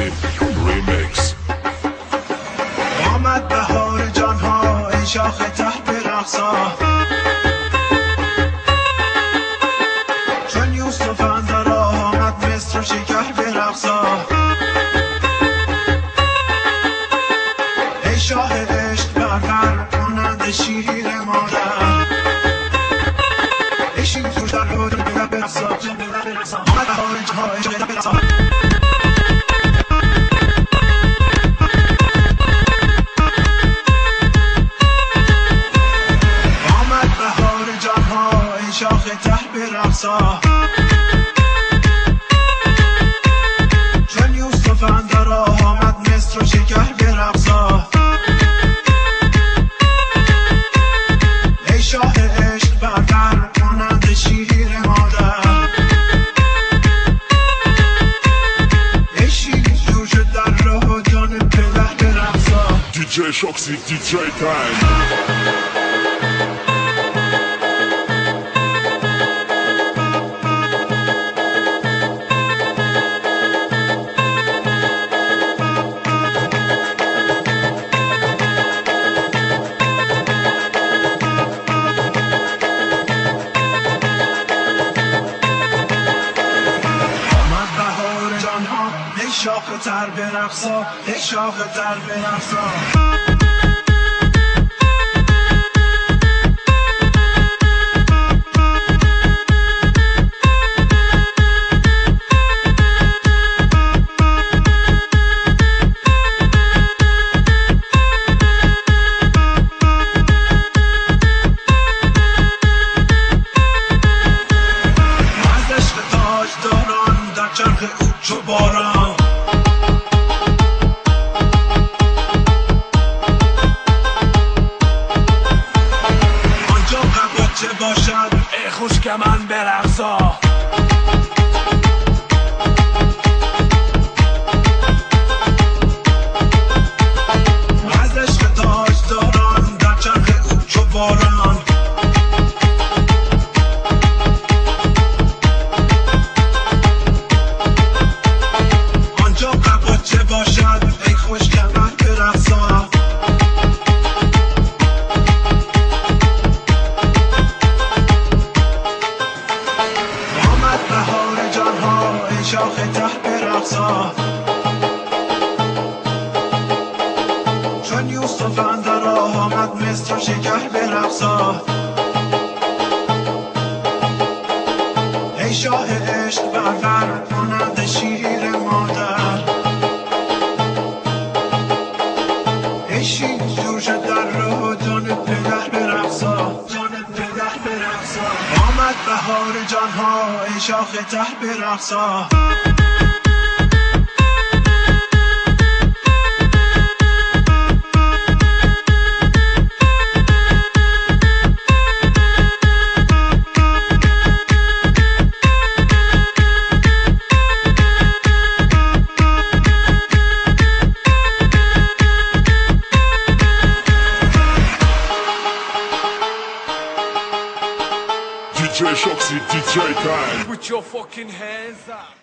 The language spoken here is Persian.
شاخصی ریمیکس. آمد بهار جانها ای شاخ ته به رقصا، چون یوسف اندر آمد مصر و شکر به رقصا. ای شاه عشق برور مانند شیر مادر، ای شیر توش در رو جان به رقصا. آمد بهار جانها ای شاخ ته به رقصا. شاخ ته به رقصا، چون یوسف اندر آمد مصر و شکر به رقصا. ای شاه عشق برور مانند شیر مادر، ای شیر جور شد در راه و جان پدر به رقصا. دیجی شاخصی دیجی تایم. ای شاخ تر به رقصا، ای شاخ تر به رقصا. از عشق تاج داران در چرخ او چو باران، چه باشد ای خوش من به رقصا. از عشق تاج داران در چرخ او چو باران، آنجا قبا چه باشد ای خوش من به رقصا. شاخ ته به رقصا، چون یوسف اندر آمد مصر و شکر به رقصا. ای شاه عشق برور مانند شیر مادر، ای شیر جور شد در راه و جان پدر به رقصا. آمد بهار جانها ای شاخ ته به رقصا. DJ Shoxy, DJ time. Put your fucking hands up.